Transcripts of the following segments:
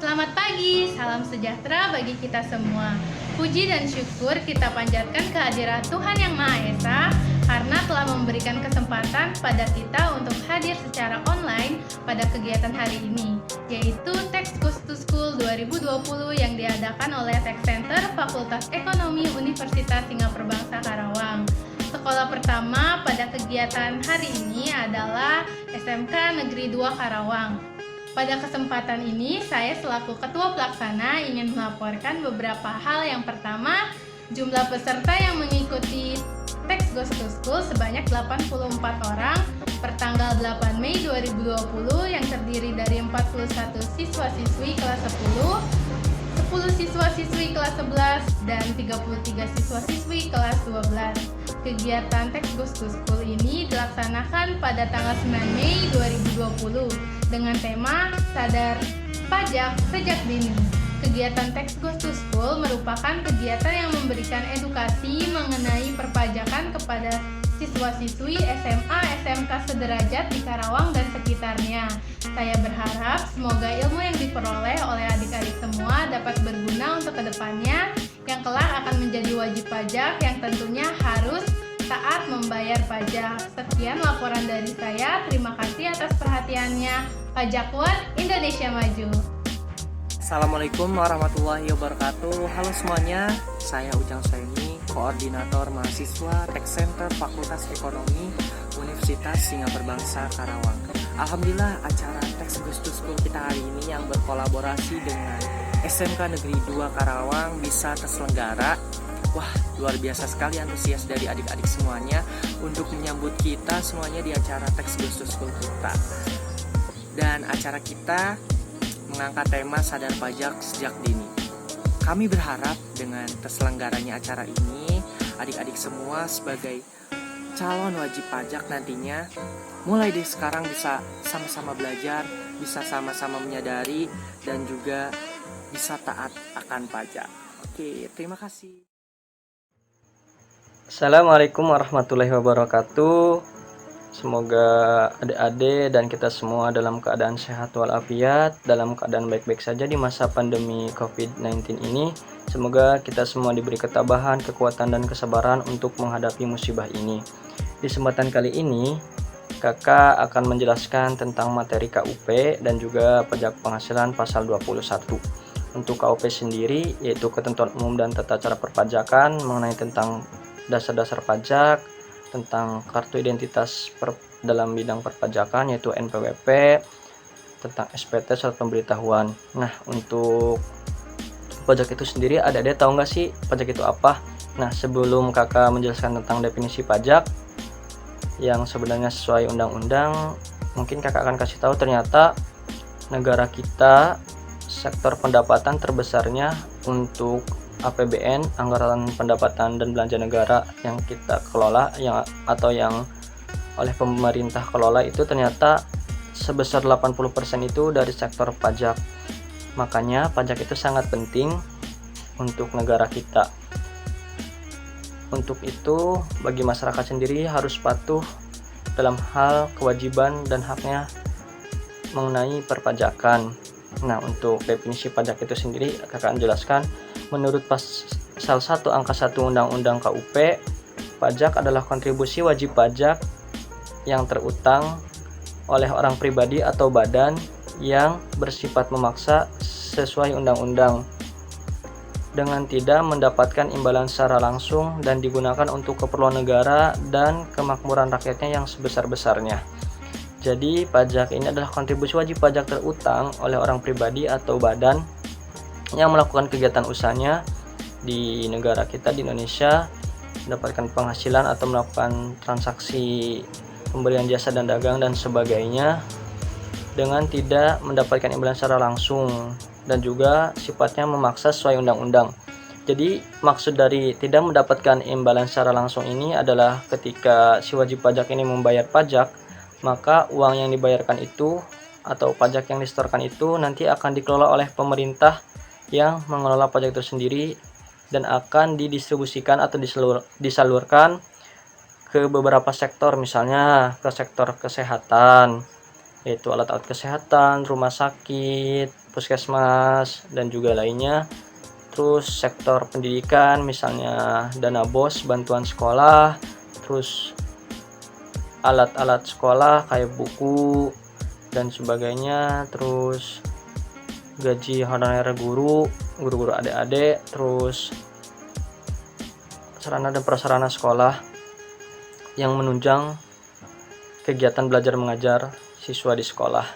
Selamat pagi, salam sejahtera bagi kita semua. Puji dan syukur kita panjatkan kehadirat Tuhan Yang Maha Esa karena telah memberikan kesempatan pada kita untuk hadir secara online pada kegiatan hari ini, yaitu Teks Goes to School 2020 yang diadakan oleh Tech Center Fakultas Ekonomi Universitas Singapura Bangsa Karawang. Sekolah pertama pada kegiatan hari ini adalah SMK Negeri 2 Karawang. Pada kesempatan ini, saya selaku Ketua Pelaksana ingin melaporkan beberapa hal. Yang pertama, jumlah peserta yang mengikuti Teks Goes to School sebanyak 84 orang per tanggal 8 Mei 2020 yang terdiri dari 41 siswa-siswi kelas 10, 10 siswa-siswi kelas 11, dan 33 siswa-siswi kelas 12. Kegiatan Teks Goes to School ini dilaksanakan pada tanggal 9 Mei 2020 dengan tema Sadar Pajak Sejak Dini. Kegiatan Teks Goes to School merupakan kegiatan yang memberikan edukasi mengenai perpajakan kepada siswa-siswi SMA SMK sederajat di Karawang dan sekitarnya. Saya berharap semoga ilmu yang diperoleh oleh adik-adik semua dapat berguna untuk kedepannya yang kelak akan menjadi wajib pajak yang tentunya harus taat membayar pajak. Sekian laporan dari saya. Terima kasih atas perhatiannya. Pajakwan Indonesia Maju. Assalamualaikum warahmatullahi wabarakatuh. Halo semuanya, saya Ujang Saini, Koordinator Mahasiswa Tech Center Fakultas Ekonomi Universitas Singapura Bangsa Karawang. Alhamdulillah acara Teks Goes to School kita hari ini yang berkolaborasi dengan SMK Negeri 2 Karawang bisa terselenggara. Wah, luar biasa sekali antusias dari adik-adik semuanya untuk menyambut kita semuanya di acara Teks Goes to School kita. Dan acara kita mengangkat tema sadar pajak sejak dini. Kami berharap dengan terselenggaranya acara ini, adik-adik semua sebagai calon wajib pajak nantinya mulai dari sekarang bisa sama-sama belajar, bisa sama-sama menyadari, dan juga bisa taat akan pajak. Oke, terima kasih. Assalamualaikum warahmatullahi wabarakatuh. Semoga adik-adik dan kita semua dalam keadaan sehat walafiat, dalam keadaan baik-baik saja di masa pandemi COVID-19 ini. Semoga kita semua diberi ketabahan, kekuatan, dan kesabaran untuk menghadapi musibah ini. Di kesempatan kali ini, Kakak akan menjelaskan tentang materi KUP dan juga pajak penghasilan pasal 21. Untuk KUP sendiri, yaitu ketentuan umum dan tata cara perpajakan mengenai tentang dasar-dasar pajak, tentang kartu identitas dalam bidang perpajakan yaitu NPWP, tentang SPT surat pemberitahuan. Nah, untuk pajak itu sendiri, adik-adik tahu nggak sih pajak itu apa? Nah, sebelum kakak menjelaskan tentang definisi pajak yang sebenarnya sesuai undang-undang, mungkin kakak akan kasih tahu ternyata negara kita sektor pendapatan terbesarnya untuk APBN, anggaran pendapatan dan belanja negara yang kita kelola yang oleh pemerintah kelola itu ternyata sebesar 80% itu dari sektor pajak. Makanya pajak itu sangat penting untuk negara kita. Untuk itu bagi masyarakat sendiri harus patuh dalam hal kewajiban dan haknya mengenai perpajakan. Nah, untuk definisi pajak itu sendiri kakak akan jelaskan. Menurut pasal 1 angka 1 Undang-Undang KUP, pajak adalah kontribusi wajib pajak yang terutang oleh orang pribadi atau badan yang bersifat memaksa sesuai undang-undang dengan tidak mendapatkan imbalan secara langsung dan digunakan untuk keperluan negara dan kemakmuran rakyatnya yang sebesar-besarnya. Jadi, pajak ini adalah kontribusi wajib pajak terutang oleh orang pribadi atau badan yang melakukan kegiatan usahanya di negara kita di Indonesia, mendapatkan penghasilan atau melakukan transaksi pembelian jasa dan dagang dan sebagainya dengan tidak mendapatkan imbalan secara langsung dan juga sifatnya memaksa sesuai undang-undang. Jadi maksud dari tidak mendapatkan imbalan secara langsung ini adalah ketika si wajib pajak ini membayar pajak, maka uang yang dibayarkan itu atau pajak yang disetorkan itu nanti akan dikelola oleh pemerintah yang mengelola pajak itu sendiri dan akan didistribusikan atau disalurkan ke beberapa sektor, misalnya ke sektor kesehatan, yaitu alat-alat kesehatan, rumah sakit, puskesmas, dan juga lainnya. Terus sektor pendidikan, misalnya dana BOS, bantuan sekolah, terus alat-alat sekolah kayak buku dan sebagainya, terus gaji honorer guru-guru adik-adik, terus sarana dan prasarana sekolah yang menunjang kegiatan belajar mengajar siswa di sekolah.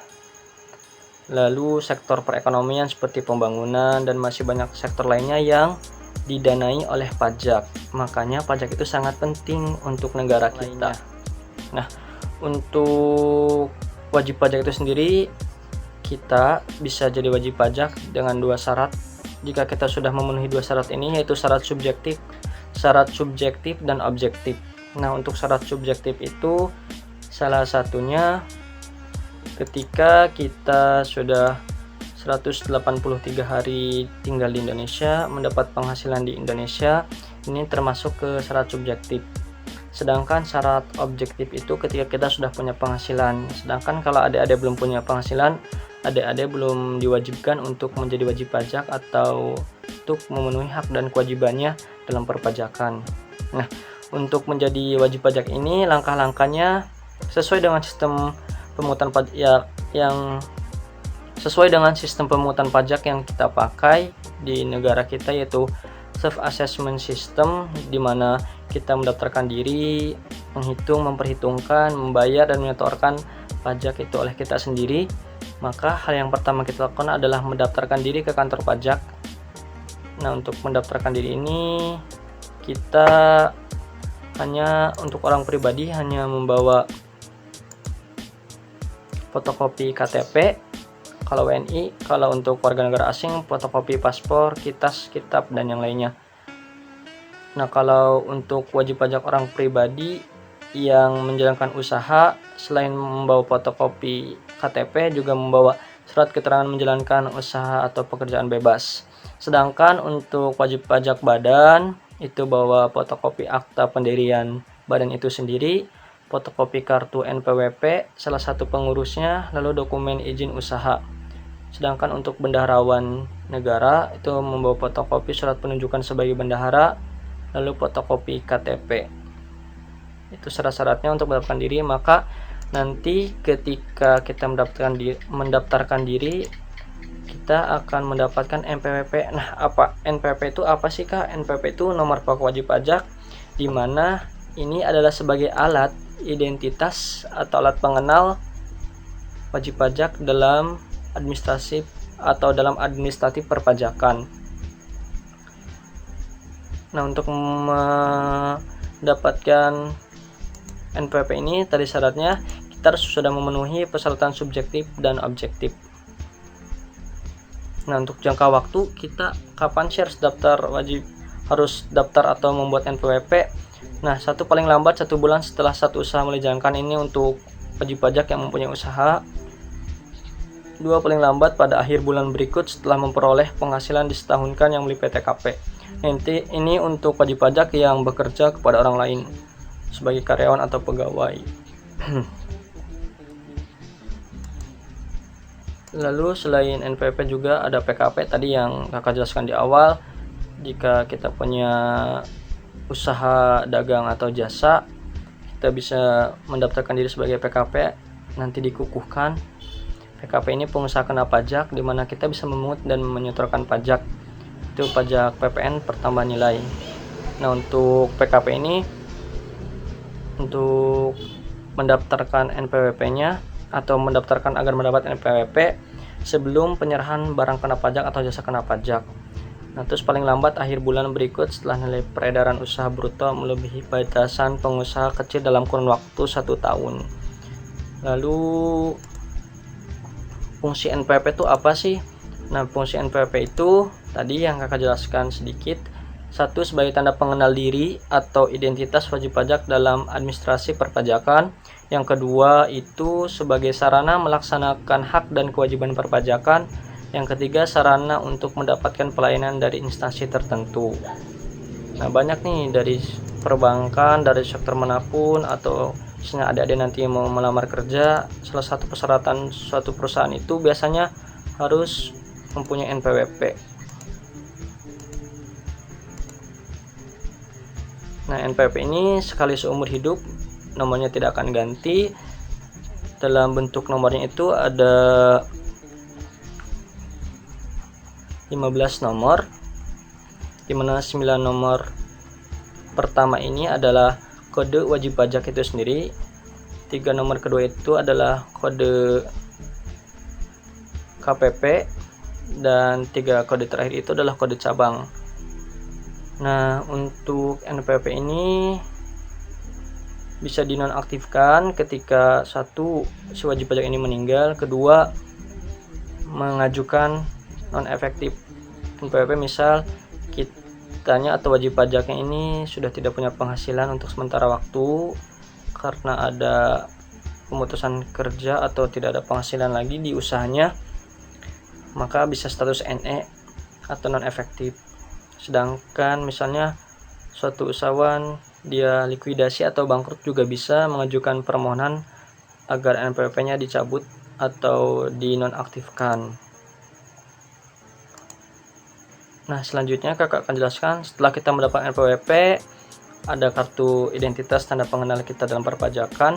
Lalu sektor perekonomian seperti pembangunan dan masih banyak sektor lainnya yang didanai oleh pajak. Makanya pajak itu sangat penting untuk negara kita. Nah, untuk wajib pajak itu sendiri, kita bisa jadi wajib pajak dengan 2 syarat. Jika kita sudah memenuhi 2 syarat ini, yaitu syarat subjektif dan objektif. Nah, untuk syarat subjektif itu salah satunya ketika kita sudah 183 hari tinggal di Indonesia, mendapat penghasilan di Indonesia, ini termasuk ke syarat subjektif. Sedangkan syarat objektif itu ketika kita sudah punya penghasilan. Sedangkan kalau adik-adik belum punya penghasilan, adik-adik belum diwajibkan untuk menjadi wajib pajak atau untuk memenuhi hak dan kewajibannya dalam perpajakan. Nah, untuk menjadi wajib pajak ini langkah-langkahnya sesuai dengan sistem pemungutan pajak yang sesuai dengan sistem pemungutan pajak yang kita pakai di negara kita, yaitu self assessment system, di mana kita mendaftarkan diri, menghitung, memperhitungkan, membayar dan menyetorkan pajak itu oleh kita sendiri. Maka hal yang pertama kita lakukan adalah mendaftarkan diri ke kantor pajak. Nah, untuk mendaftarkan diri ini kita hanya untuk orang pribadi hanya membawa fotokopi KTP kalau WNI, kalau untuk warga negara asing fotokopi paspor, kitab, dan yang lainnya. Nah, kalau untuk wajib pajak orang pribadi yang menjalankan usaha, selain membawa fotokopi KTP juga membawa surat keterangan menjalankan usaha atau pekerjaan bebas. Sedangkan untuk wajib pajak badan itu bawa fotokopi akta pendirian badan itu sendiri, fotokopi kartu NPWP salah satu pengurusnya, lalu dokumen izin usaha. Sedangkan untuk bendaharawan negara itu membawa fotokopi surat penunjukan sebagai bendahara, lalu fotokopi KTP. Itu syarat-syaratnya untuk mendaftarkan diri. Maka nanti ketika kita mendaftarkan diri, kita akan mendapatkan NPWP. Nah, apa NPWP itu apa sih, Kak? NPWP itu nomor pokok wajib pajak, di mana ini adalah sebagai alat identitas atau alat pengenal wajib pajak dalam administratif perpajakan. Nah, untuk mendapatkan NPWP ini tadi syaratnya kita harus sudah memenuhi persyaratan subjektif dan objektif. Nah, untuk jangka waktu kita kapan sih harus daftar atau membuat NPWP? Nah, paling lambat 1 bulan setelah satu usaha mulai dijalankan ini untuk wajib pajak yang mempunyai usaha. 2 paling lambat pada akhir bulan berikut setelah memperoleh penghasilan disetahunkan yang meliputi PTKP. Nanti ini untuk wajib pajak yang bekerja kepada orang lain sebagai karyawan atau pegawai. Lalu selain NPWP juga ada PKP tadi yang Kakak jelaskan di awal. Jika kita punya usaha dagang atau jasa, kita bisa mendaftarkan diri sebagai PKP, nanti dikukuhkan. PKP ini pengusaha kena pajak, di mana kita bisa memungut dan menyetorkan pajak. Itu pajak PPN pertambahan nilai. Nah, untuk PKP ini untuk mendaftarkan NPWP-nya atau mendaftarkan agar mendapat NPWP sebelum penyerahan barang kena pajak atau jasa kena pajak. Nah, terus paling lambat akhir bulan berikut setelah nilai peredaran usaha bruto melebihi batasan pengusaha kecil dalam kurun waktu 1 tahun. Lalu fungsi NPWP itu apa sih? Nah, fungsi NPWP itu tadi yang Kakak jelaskan sedikit. 1. Sebagai tanda pengenal diri atau identitas wajib pajak dalam administrasi perpajakan. Yang kedua itu sebagai sarana melaksanakan hak dan kewajiban perpajakan. Yang ketiga, sarana untuk mendapatkan pelayanan dari instansi tertentu. Nah, banyak nih dari perbankan, dari sektor manapun, atau Misalnya adik-adik nanti mau melamar kerja, salah satu persyaratan suatu perusahaan itu biasanya harus mempunyai NPWP. Nah, NPWP ini sekali seumur hidup, nomornya tidak akan ganti. Dalam bentuk nomornya itu ada 15 nomor, dimana 9 nomor pertama ini adalah kode wajib pajak itu sendiri, 3 nomor kedua itu adalah kode KPP, dan 3 kode terakhir itu adalah kode cabang. Nah, untuk NPWP ini bisa dinonaktifkan ketika satu, si wajib pajak ini meninggal, kedua, mengajukan non efektif NPWP. Misal kitanya atau wajib pajaknya ini sudah tidak punya penghasilan untuk sementara waktu karena ada pemutusan kerja atau tidak ada penghasilan lagi di usahanya, maka bisa status NE atau non efektif. Sedangkan misalnya suatu usahawan dia likuidasi atau bangkrut juga bisa mengajukan permohonan agar NPWP-nya dicabut atau dinonaktifkan. Nah, selanjutnya kakak akan jelaskan, setelah kita mendapat NPWP, ada kartu identitas tanda pengenal kita dalam perpajakan.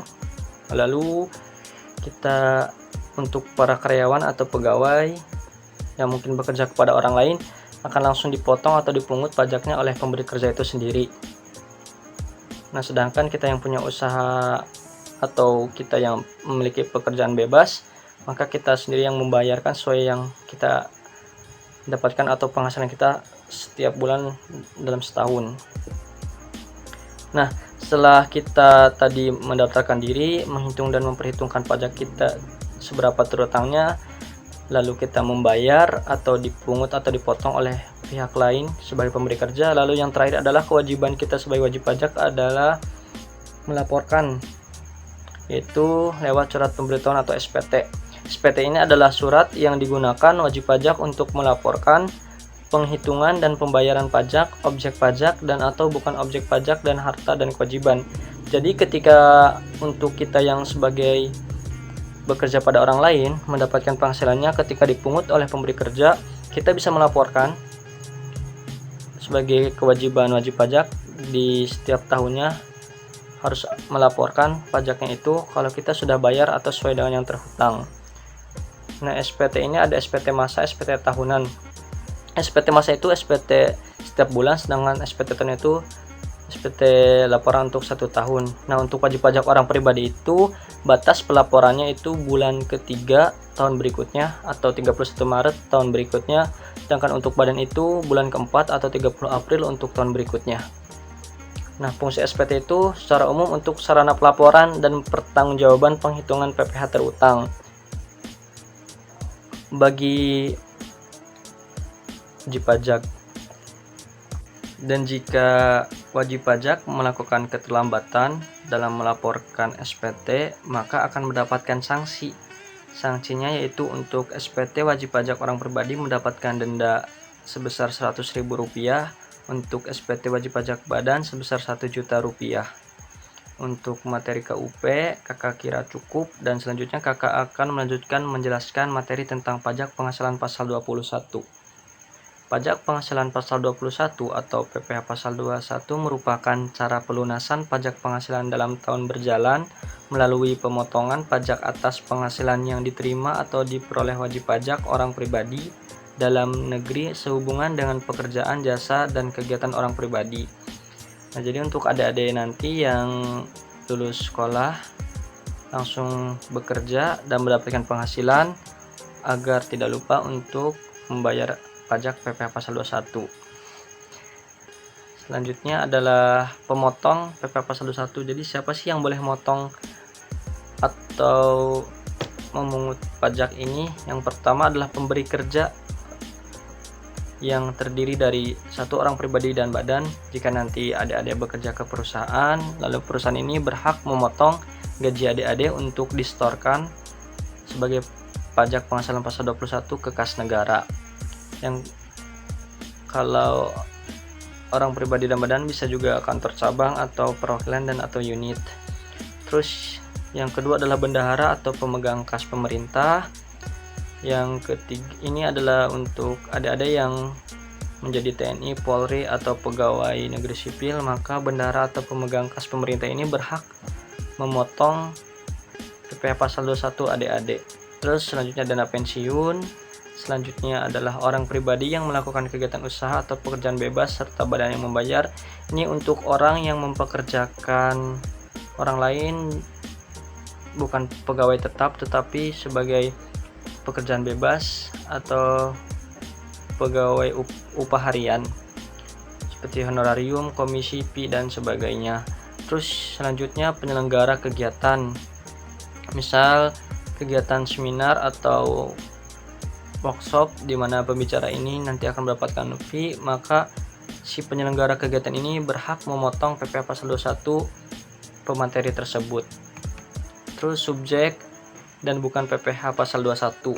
Lalu kita, untuk para karyawan atau pegawai yang mungkin bekerja kepada orang lain, akan langsung dipotong atau dipungut pajaknya oleh pemberi kerja itu sendiri. Nah, sedangkan kita yang punya usaha atau kita yang memiliki pekerjaan bebas, maka kita sendiri yang membayarkan sesuai yang kita dapatkan atau penghasilan kita setiap bulan dalam setahun. Nah, setelah kita tadi mendaftarkan diri, menghitung dan memperhitungkan pajak kita seberapa terutangnya, lalu kita membayar atau dipungut atau dipotong oleh pihak lain sebagai pemberi kerja. Lalu yang terakhir adalah kewajiban kita sebagai wajib pajak adalah melaporkan, yaitu lewat surat pemberitahuan atau SPT. SPT ini adalah surat yang digunakan wajib pajak untuk melaporkan penghitungan dan pembayaran pajak, objek pajak dan atau bukan objek pajak, dan harta dan kewajiban. Jadi ketika untuk kita yang sebagai bekerja pada orang lain mendapatkan penghasilannya ketika dipungut oleh pemberi kerja, kita bisa melaporkan sebagai kewajiban wajib pajak di setiap tahunnya harus melaporkan pajaknya itu kalau kita sudah bayar atau sesuai dengan yang terhutang. Nah, SPT ini ada SPT masa, SPT tahunan. SPT masa itu SPT setiap bulan, sedangkan SPT tahun itu SPT laporan untuk 1 tahun. Nah, untuk wajib pajak orang pribadi itu batas pelaporannya itu bulan ketiga tahun berikutnya atau 31 Maret tahun berikutnya, sedangkan untuk badan itu bulan keempat atau 30 April untuk tahun berikutnya. Nah, fungsi SPT itu secara umum untuk sarana pelaporan dan pertanggungjawaban penghitungan PPh terutang. Bagi wajib pajak, dan jika wajib pajak melakukan keterlambatan dalam melaporkan SPT, maka akan mendapatkan sanksi. Sanksinya yaitu untuk SPT wajib pajak orang pribadi mendapatkan denda sebesar Rp100.000, untuk SPT wajib pajak badan sebesar Rp1.000.000. Untuk materi KUP, kakak kira cukup, dan selanjutnya kakak akan melanjutkan menjelaskan materi tentang pajak penghasilan pasal 21. Pajak penghasilan pasal 21 atau PPh pasal 21 merupakan cara pelunasan pajak penghasilan dalam tahun berjalan melalui pemotongan pajak atas penghasilan yang diterima atau diperoleh wajib pajak orang pribadi dalam negeri sehubungan dengan pekerjaan, jasa, dan kegiatan orang pribadi. Nah, jadi untuk adik-adik nanti yang lulus sekolah langsung bekerja dan mendapatkan penghasilan, agar tidak lupa untuk membayar pajak PPh pasal 21. Selanjutnya adalah pemotong PPh pasal 21. Jadi siapa sih yang boleh motong atau memungut pajak ini? Yang pertama adalah pemberi kerja yang terdiri dari satu orang pribadi dan badan. Jika nanti adik-adik bekerja ke perusahaan, lalu perusahaan ini berhak memotong gaji adik-adik untuk disetorkan sebagai pajak penghasilan pasal 21 ke kas negara. Yang kalau orang pribadi dan badan bisa juga kantor cabang atau perwakilan dan atau unit. Terus yang kedua adalah bendahara atau pemegang kas pemerintah. Yang ketiga ini adalah untuk adik-adik yang menjadi TNI, Polri atau pegawai negeri sipil, maka bendahara atau pemegang kas pemerintah ini berhak memotong PPh pasal 21 adik-adik. Terus selanjutnya dana pensiun. Selanjutnya adalah orang pribadi yang melakukan kegiatan usaha atau pekerjaan bebas serta badan yang membayar. Ini untuk orang yang mempekerjakan orang lain, bukan pegawai tetap tetapi sebagai pekerjaan bebas atau pegawai upah harian seperti honorarium, komisi, fee dan sebagainya. Terus selanjutnya penyelenggara kegiatan, misal kegiatan seminar atau workshop di mana pembicara ini nanti akan mendapatkan fee, maka si penyelenggara kegiatan ini berhak memotong PPh pasal 21 pemateri tersebut. Terus subjek dan bukan PPh pasal 21.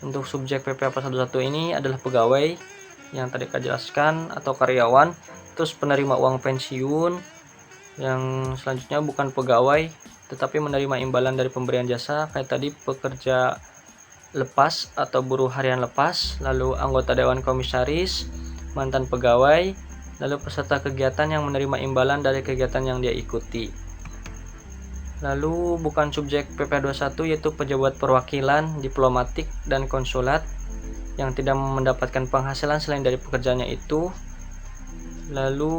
Untuk subjek PPh pasal 21 ini adalah pegawai yang tadi saya jelaskan atau karyawan. Terus penerima uang pensiun, yang selanjutnya bukan pegawai tetapi menerima imbalan dari pemberian jasa kayak tadi pekerja lepas atau buruh harian lepas, lalu anggota dewan komisaris, mantan pegawai, lalu peserta kegiatan yang menerima imbalan dari kegiatan yang dia ikuti. Lalu bukan subjek PPh 21 yaitu pejabat perwakilan, diplomatik, dan konsulat yang tidak mendapatkan penghasilan selain dari pekerjaannya itu. Lalu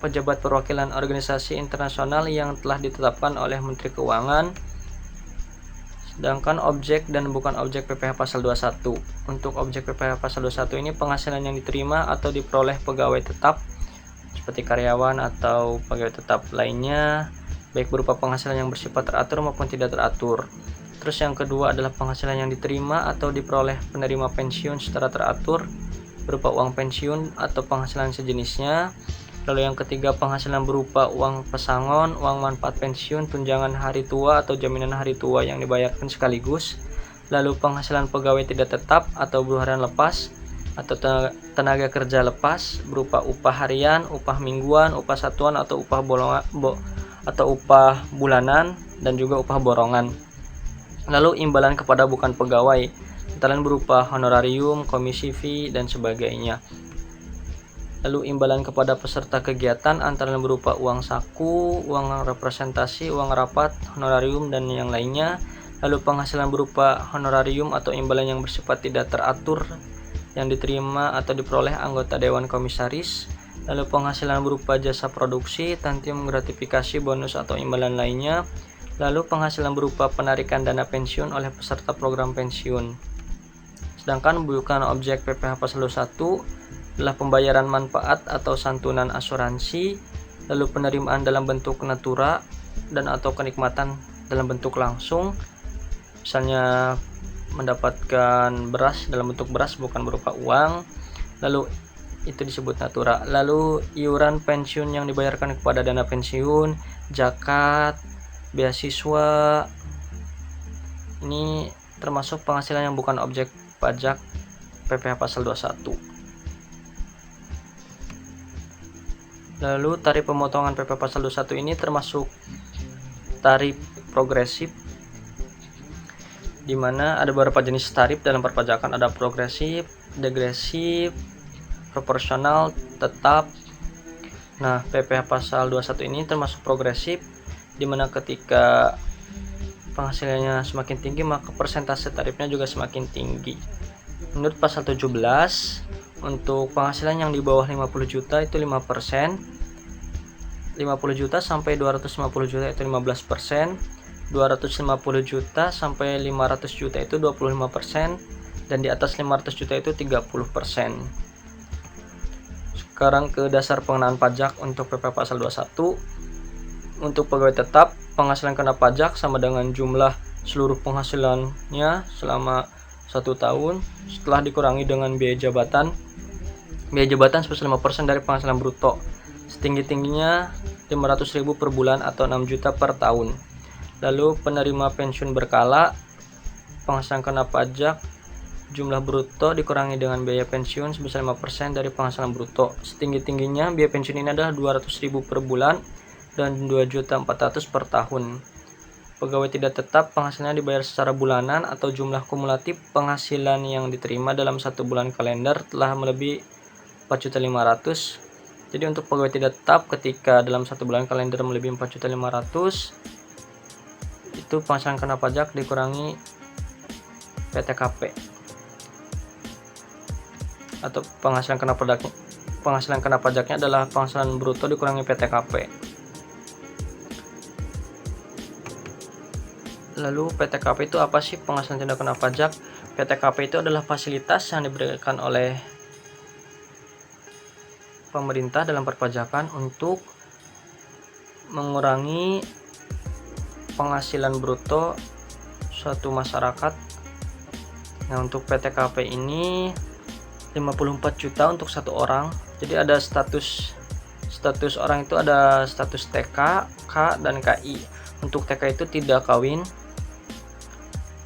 pejabat perwakilan organisasi internasional yang telah ditetapkan oleh Menteri Keuangan. Sedangkan objek dan bukan objek PPh pasal 21. Untuk objek PPh pasal 21 ini penghasilan yang diterima atau diperoleh pegawai tetap seperti karyawan atau pegawai tetap lainnya, baik berupa penghasilan yang bersifat teratur maupun tidak teratur. Terus yang kedua adalah penghasilan yang diterima atau diperoleh penerima pensiun secara teratur berupa uang pensiun atau penghasilan sejenisnya. Lalu yang ketiga penghasilan berupa uang pesangon, uang manfaat pensiun, tunjangan hari tua atau jaminan hari tua yang dibayarkan sekaligus. Lalu penghasilan pegawai tidak tetap atau buruh harian lepas atau tenaga kerja lepas berupa upah harian, upah mingguan, upah satuan atau upah upah bulanan dan juga upah borongan. Lalu imbalan kepada bukan pegawai, antara lain berupa honorarium, komisi, fee dan sebagainya. Lalu imbalan kepada peserta kegiatan antara lain berupa uang saku, uang representasi, uang rapat, honorarium dan yang lainnya. Lalu penghasilan berupa honorarium atau imbalan yang bersifat tidak teratur yang diterima atau diperoleh anggota dewan komisaris. Lalu penghasilan berupa jasa produksi, tantium gratifikasi, bonus atau imbalan lainnya. Lalu penghasilan berupa penarikan dana pensiun oleh peserta program pensiun. Sedangkan bukan objek PPh pasal 21 adalah pembayaran manfaat atau santunan asuransi, lalu penerimaan dalam bentuk natura dan atau kenikmatan dalam bentuk langsung, misalnya mendapatkan beras dalam bentuk beras bukan berupa uang, lalu itu disebut natura. Lalu iuran pensiun yang dibayarkan kepada dana pensiun, zakat, beasiswa, ini termasuk penghasilan yang bukan objek pajak PPh pasal 21. Lalu tarif pemotongan PPh pasal 21 ini termasuk tarif progresif, di mana ada beberapa jenis tarif dalam perpajakan, ada progresif, degresif, proporsional, tetap. Nah, PPh pasal 21 ini termasuk progresif, di mana ketika penghasilannya semakin tinggi maka persentase tarifnya juga semakin tinggi. Menurut pasal 17, untuk penghasilan yang di bawah 50 juta itu 5%, 50 juta sampai 250 juta itu 15%, 250 juta sampai 500 juta itu 25%, dan di atas 500 juta itu 30%. Sekarang ke dasar pengenaan pajak untuk PPh pasal 21. Untuk pegawai tetap, penghasilan kena pajak sama dengan jumlah seluruh penghasilannya selama 1 tahun setelah dikurangi dengan biaya jabatan. Biaya jabatan sebesar 5% dari penghasilan bruto, setinggi-tingginya 500.000 per bulan atau 6 juta per tahun. Lalu penerima pensiun berkala, penghasilan kena pajak jumlah bruto dikurangi dengan biaya pensiun sebesar 5% dari penghasilan bruto, setinggi-tingginya biaya pensiun ini adalah 200.000 per bulan dan 2.400.000 per tahun. Pegawai tidak tetap penghasilannya dibayar secara bulanan atau jumlah kumulatif penghasilan yang diterima dalam 1 bulan kalender telah melebihi 4.500.000. Jadi untuk pegawai tidak tetap ketika dalam 1 bulan kalender melebihi 4.500.000 itu penghasilan kena pajak dikurangi PTKP atau penghasilan kena pajaknya adalah penghasilan bruto dikurangi PTKP. Lalu PTKP itu apa sih? Penghasilan tidak kena pajak. PTKP itu adalah fasilitas yang diberikan oleh pemerintah dalam perpajakan untuk mengurangi penghasilan bruto suatu masyarakat. Nah, untuk PTKP ini 54 juta untuk satu orang. Jadi ada status orang itu ada status TK, K, dan KI. Untuk TK itu tidak kawin,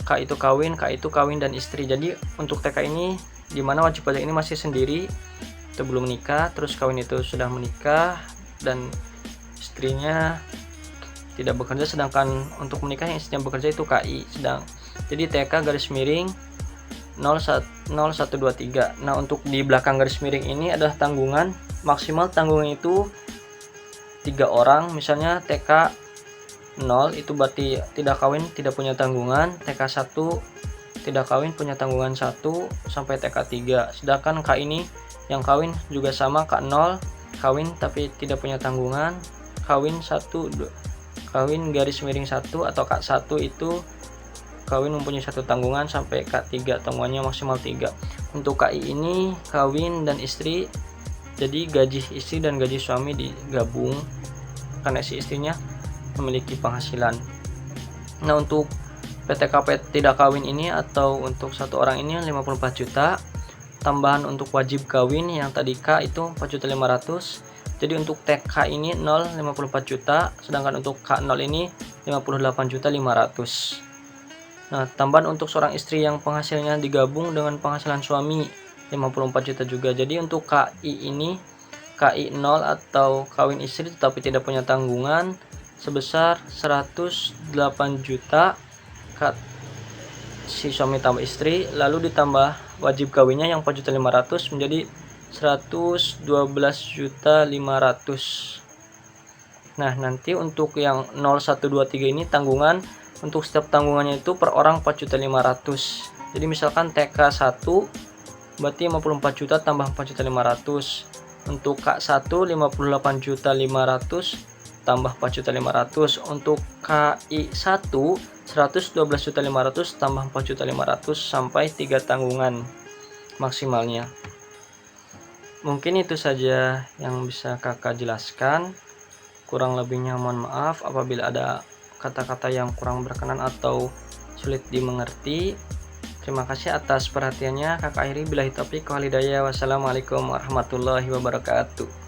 K itu kawin dan istri. Jadi untuk TK ini dimana wajib pajak ini masih sendiri, itu belum menikah, terus kawin itu sudah menikah dan istrinya tidak bekerja, sedangkan untuk menikah yang istrinya bekerja itu KI. Jadi TK garis miring 0123. Nah, untuk di belakang garis miring ini adalah tanggungan. Maksimal tanggungan itu 3 orang. Misalnya TK 0 itu berarti tidak kawin, tidak punya tanggungan. TK 1 tidak kawin, punya tanggungan 1 sampai TK 3. Sedangkan K ini yang kawin juga sama, K 0 kawin tapi tidak punya tanggungan. Kawin garis miring 1 atau K 1 itu kawin mempunyai 1 tanggungan sampai K 3, tanggungannya maksimal 3. Untuk KI ini kawin dan istri, jadi gaji istri dan gaji suami digabung karena si istrinya memiliki penghasilan. Nah, untuk PTKP tidak kawin ini atau untuk satu orang ini 54 juta. Tambahan untuk wajib kawin yang tadi K itu 4.500.000. Jadi untuk TK ini 54 juta, sedangkan untuk K0 ini 58.500.000. Nah, tambahan untuk seorang istri yang penghasilannya digabung dengan penghasilan suami 54 juta juga. Jadi untuk KI ini KI 0 atau kawin istri tetapi tidak punya tanggungan sebesar 108 juta si suami tambah istri, lalu ditambah wajib kawinnya yang 4.500.000 menjadi 112.500. Nah, nanti untuk yang 0123 ini tanggungan, untuk setiap tanggungannya itu per orang 4.500.000. Jadi misalkan TK 1 berarti 54 juta tambah 4.500. Untuk K1 58.500.000 tambah 4.500.000. Untuk KI 1 112.500.000 tambah 4.500.000 sampai 3 tanggungan maksimalnya. Mungkin itu saja yang bisa kakak jelaskan. Kurang lebihnya mohon maaf apabila ada kata-kata yang kurang berkenan atau sulit dimengerti. Terima kasih atas perhatiannya. Kakak akhiri billahi taufiq wal hidayah. Wassalamualaikum warahmatullahi wabarakatuh.